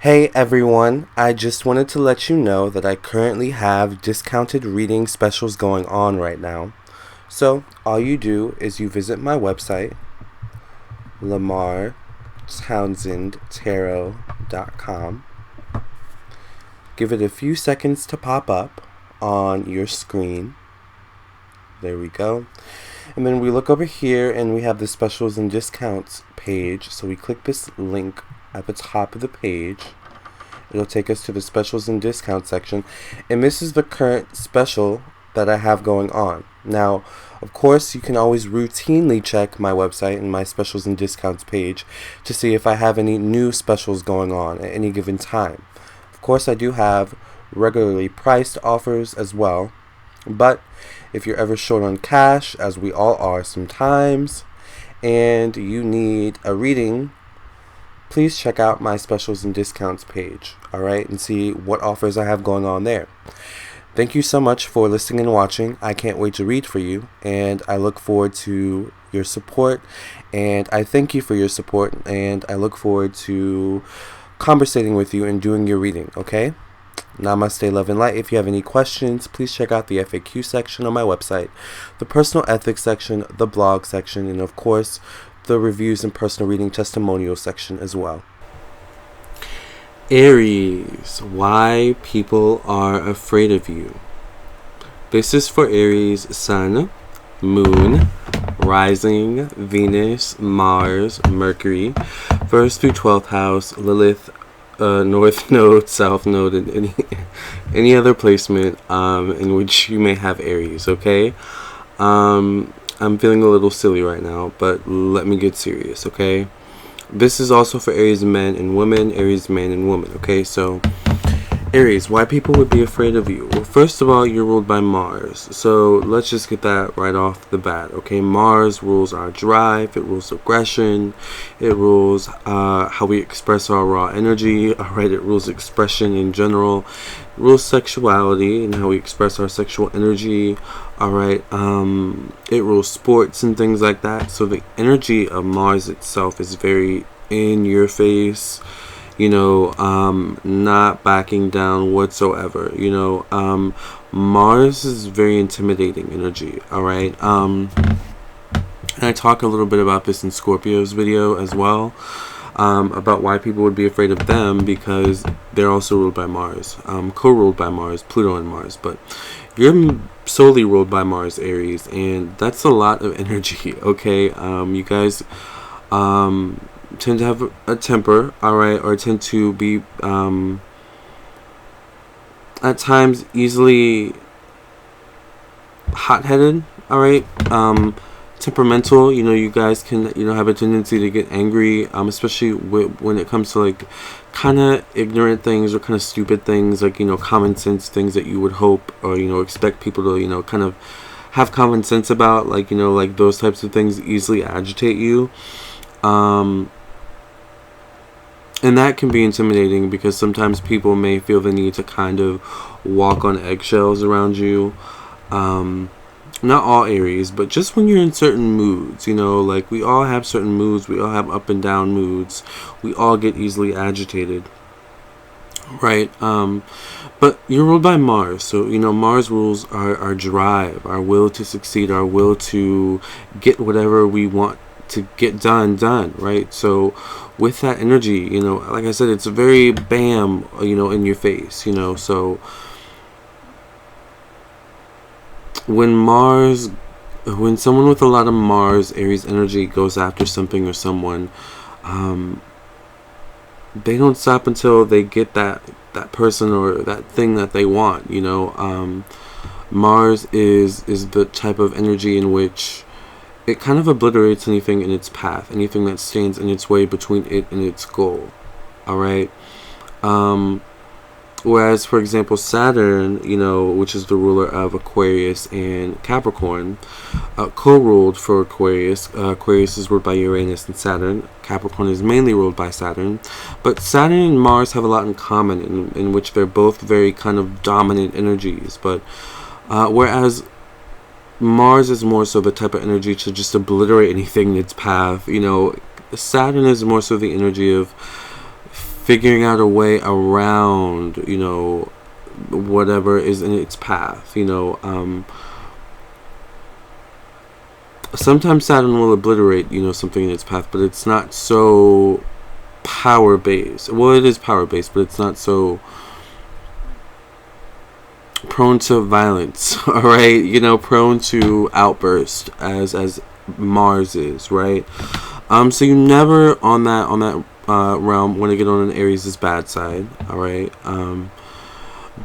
Hey everyone, I just wanted to let you know that I currently have discounted reading specials going on right now. So, all you do is you visit my website, lamarrtownsendtarot.com. Give it a few seconds to pop up on your screen. There we go. And then we look over here and we have the specials and discounts page. So we click this link at the top of the page. It'll take us to the specials and discount section. And this is the current special that I have going on. Now, of course, you can always routinely check my website and my specials and discounts page to see if I have any new specials going on at any given time. Of course, I do have regularly priced offers as well. But if you're ever short on cash, as we all are sometimes, and you need a reading, please check out my specials and discounts page, alright, and see what offers I have going on there. Thank you so much for listening and watching. I can't wait to read for you, and I look forward to your support, and I thank you for your support, and I look forward to conversating with you and doing your reading, okay? Namaste, love, and light. If you have any questions, please check out the FAQ section on my website, the personal ethics section, the blog section, and of course, the reviews and personal reading testimonial section as well. Aries, why people are afraid of you. This is for Aries Sun, Moon, Rising, Venus, Mars, Mercury, 1st through 12th house, Lilith, North Node, South Node, and any other placement in which you may have Aries, okay? I'm feeling a little silly right now, but let me get serious, okay? This is also for Aries men and women, Aries man and woman, okay? So, Aries, why people would be afraid of you? Well, first of all, you're ruled by Mars. So let's just get that right off the bat, okay? Mars rules our drive, it rules aggression, it rules how we express our raw energy, alright? It rules expression in general, it rules sexuality and how we express our sexual energy, alright? It rules sports and things like that. So the energy of Mars itself is very in your face, not backing down whatsoever. Mars is very intimidating energy, alright? And I talk a little bit about this in Scorpio's video as well, about why people would be afraid of them, because they're also ruled by Mars, co-ruled by Mars, Pluto and Mars, but you're solely ruled by Mars, Aries, and that's a lot of energy, okay? You guys, tend to have a temper, alright, or tend to be at times easily hot-headed, alright, temperamental. You guys can have a tendency to get angry, especially when it comes to like kind of ignorant things or kind of stupid things, like common sense things that you would hope or expect people to kind of have common sense about, like those types of things easily agitate you. And that can be intimidating because sometimes people may feel the need to kind of walk on eggshells around you. Not all Aries, but just when you're in certain moods, like we all have certain moods, we all have up and down moods, we all get easily agitated, right? But you're ruled by Mars, so Mars rules our drive, our will to succeed, our will to get whatever we want to get done, right? So with that energy, like I said, it's very bam, in your face, so when someone with a lot of Mars, Aries energy goes after something or someone, they don't stop until they get that person or that thing that they want, Mars is the type of energy in which it kind of obliterates anything in its path, anything that stands in its way between it and its goal, alright? Whereas, for example, Saturn, which is the ruler of Aquarius and Capricorn, co-ruled for Aquarius. Aquarius is ruled by Uranus and Saturn. Capricorn is mainly ruled by Saturn. But Saturn and Mars have a lot in common, in which they're both very kind of dominant energies. But whereas Mars is more so the type of energy to just obliterate anything in its path, Saturn is more so the energy of figuring out a way around, you know, whatever is in its path, you know. Sometimes Saturn will obliterate, you know, something in its path, but it's not so power based. Well, it is power based, but it's not so prone to violence. All right, you know, prone to outburst as Mars is, right? So you never on that realm want to get on an Aries' bad side. All right.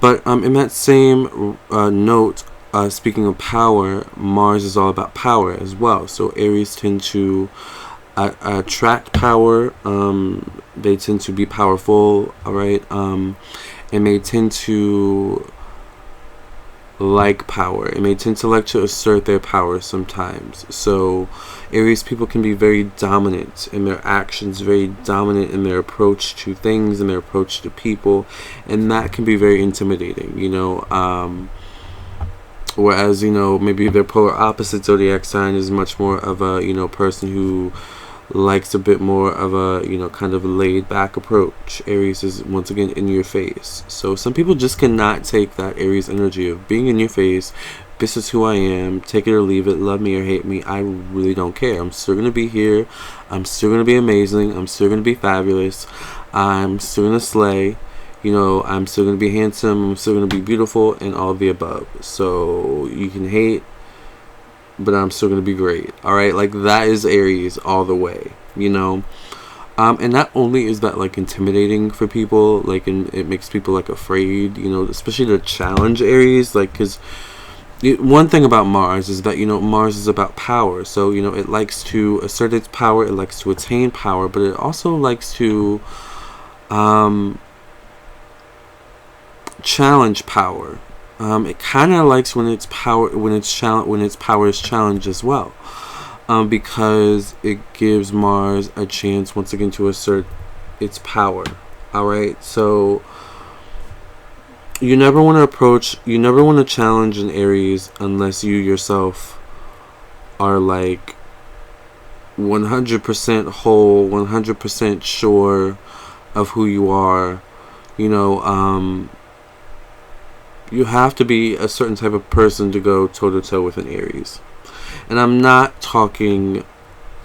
But in that same note, speaking of power, Mars is all about power as well. So Aries tend to attract power. They tend to be powerful. All right. And they tend to like power, and they tend to like to assert their power sometimes. So Aries people can be very dominant in their actions, very dominant in their approach to things and their approach to people, and that can be very intimidating, you know. Whereas, you know, maybe their polar opposite zodiac sign is much more of a, you know, person who likes a bit more of a, you know, kind of laid back approach. Aries is once again in your face. So some people just cannot take that Aries energy of being in your face. This is who I am, take it or leave it, love me or hate me, I really don't care. I'm still going to be here, I'm still going to be amazing, I'm still going to be fabulous, I'm still going to slay, you know, I'm still going to be handsome, I'm still going to be beautiful, and all of the above. So you can hate, but I'm still going to be great. Alright, like that is Aries all the way, you know. And not only is that like intimidating for people, like, and it makes people like afraid, you know, especially to challenge Aries, like, because one thing about Mars is that, you know, Mars is about power. So, you know, it likes to assert its power, it likes to attain power, but it also likes to challenge power. It kind of likes when its power is challenged as well, because it gives Mars a chance once again to assert its power. All right, so you never want to challenge an Aries unless you yourself are like 100% whole, 100% sure of who you are. You know, you have to be a certain type of person to go toe-to-toe with an Aries. And I'm not talking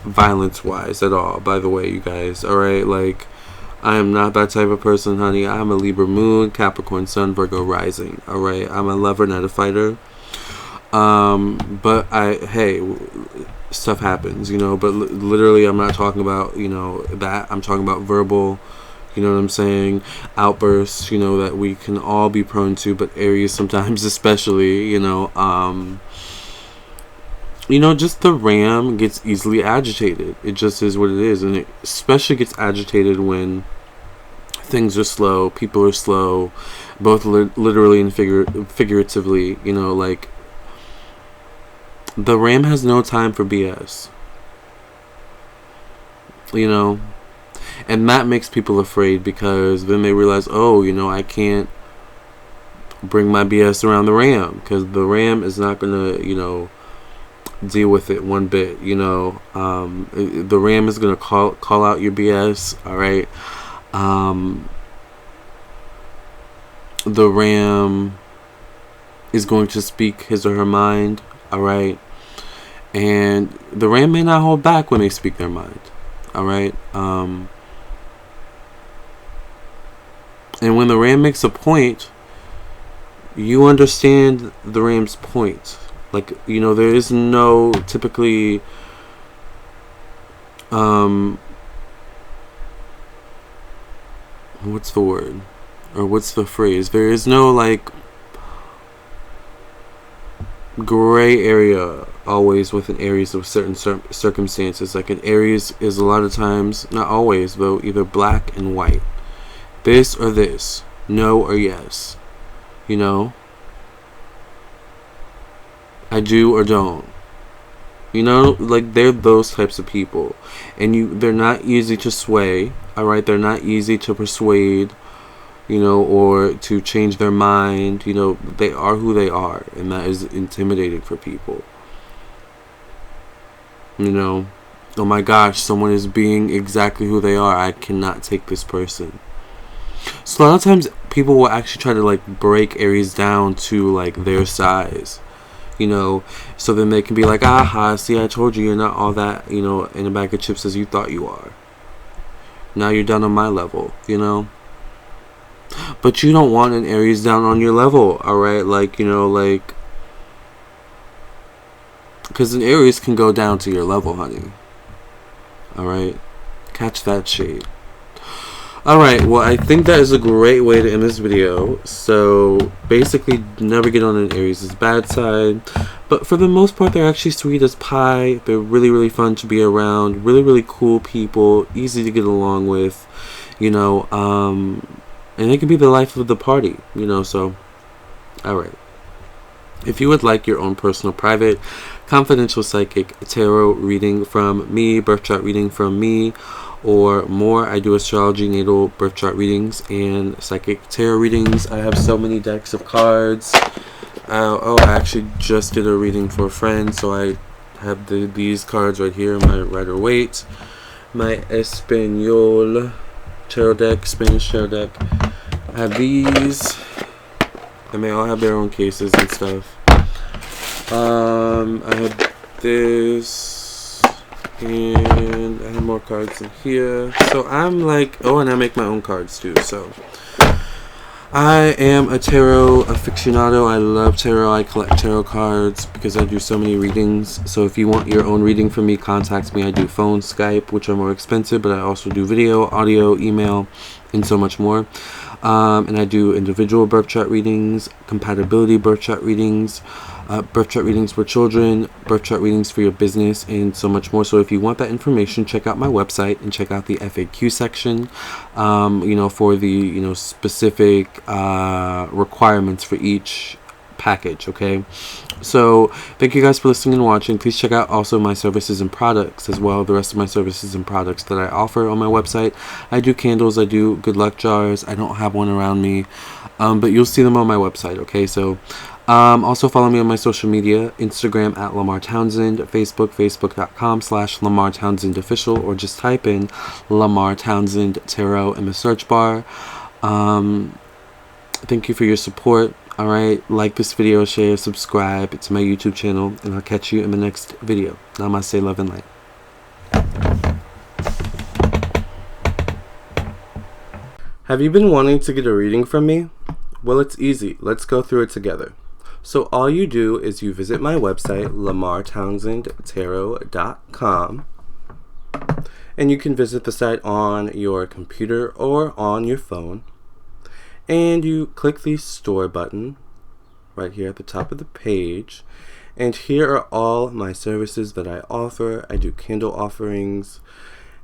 violence-wise at all, by the way, you guys. Alright, like, I am not that type of person, honey. I'm a Libra moon, Capricorn sun, Virgo rising. Alright, I'm a lover, not a fighter. But stuff happens, you know. But literally, I'm not talking about, you know, that. I'm talking about verbal, you know what I'm saying, outbursts, you know, that we can all be prone to, but Aries sometimes especially, you know, just the ram gets easily agitated. It just is what it is, and it especially gets agitated when things are slow, people are slow, both literally and figuratively, you know, like, the ram has no time for BS, you know. And that makes people afraid, because then they realize, oh, you know, I can't bring my BS around the ram, because the ram is not going to, you know, deal with it one bit, you know. The ram is going to call out your BS, all right. The ram is going to speak his or her mind, all right. And the ram may not hold back when they speak their mind, all right. And when the ram makes a point, you understand the ram's point. Like, you know, there is no typically what's the word? Or what's the phrase? There is no like gray area always with an Aries of certain circumstances. Like an Aries is a lot of times, not always though, either black and white. This or this, no or yes, you know. I do or don't, you know. Like, they're those types of people, and they're not easy to sway. All right, they're not easy to persuade, you know, or to change their mind. You know, they are who they are, and that is intimidating for people. You know, oh my gosh, someone is being exactly who they are. I cannot take this person. So a lot of times people will actually try to like break Aries down to like their size, you know, so then they can be like, aha, see, I told you, you're not all that, you know, in a bag of chips as you thought you are. Now you're down on my level, you know. But you don't want an Aries down on your level, alright? Like, you know, like, because an Aries can go down to your level, honey. Alright? Catch that shade. Alright, well, I think that is a great way to end this video. So, basically, never get on an Aries' bad side. But for the most part, they're actually sweet as pie. They're really, really fun to be around. Really, really cool people. Easy to get along with. You know, and they can be the life of the party. You know, so, alright. If you would like your own personal, private, confidential psychic tarot reading from me, birth chart reading from me, or more, I do astrology, natal, birth chart readings, and psychic tarot readings. I have so many decks of cards. I actually just did a reading for a friend, so I have these cards right here, my Rider-Waite, my Espanol tarot deck, Spanish tarot deck. I have these, and they all have their own cases and stuff. I have this, and I have more cards in here. So I'm like, oh, and I make my own cards too. So I am a tarot aficionado. I love tarot. I collect tarot cards because I do so many readings. So if you want your own reading from me, contact me. I do phone, Skype, which are more expensive, but I also do video, audio, email, and so much more. And I do individual birth chart readings, compatibility birth chart readings, birth chart readings for children, birth chart readings for your business, and so much more. So if you want that information, check out my website and check out the FAQ section, you know, for the, you know, specific requirements for each package. Okay, so thank you guys for listening and watching. Please check out also my services and products as well, the rest of my services and products that I offer on my website. I do candles, I do good luck jars. I don't have one around me, but you'll see them on my website. Okay, so also follow me on my social media, Instagram at Lamarr Townsend, Facebook, facebook.com/Lamarr Townsend official, or just type in Lamarr Townsend Tarot in the search bar. Thank you for your support. Alright, like this video, share, subscribe to my YouTube channel, and I'll catch you in the next video. Namaste, love, and light. Have you been wanting to get a reading from me? Well, it's easy. Let's go through it together. So all you do is you visit my website, lamarrtownsendtarot.com, and you can visit the site on your computer or on your phone. And you click the store button right here at the top of the page. And here are all my services that I offer. I do candle offerings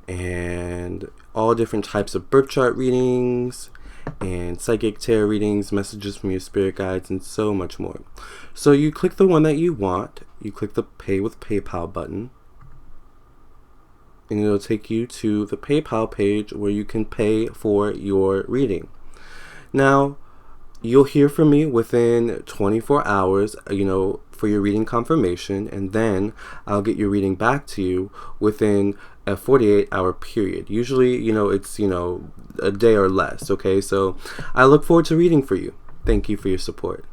and all different types of birth chart readings and psychic tarot readings, messages from your spirit guides, and so much more. So you click the one that you want. You click the Pay with PayPal button. And it'll take you to the PayPal page where you can pay for your reading. Now, you'll hear from me within 24 hours, you know, for your reading confirmation, and then I'll get your reading back to you within a 48-hour period. Usually, you know, it's, you know, a day or less, okay? So I look forward to reading for you. Thank you for your support.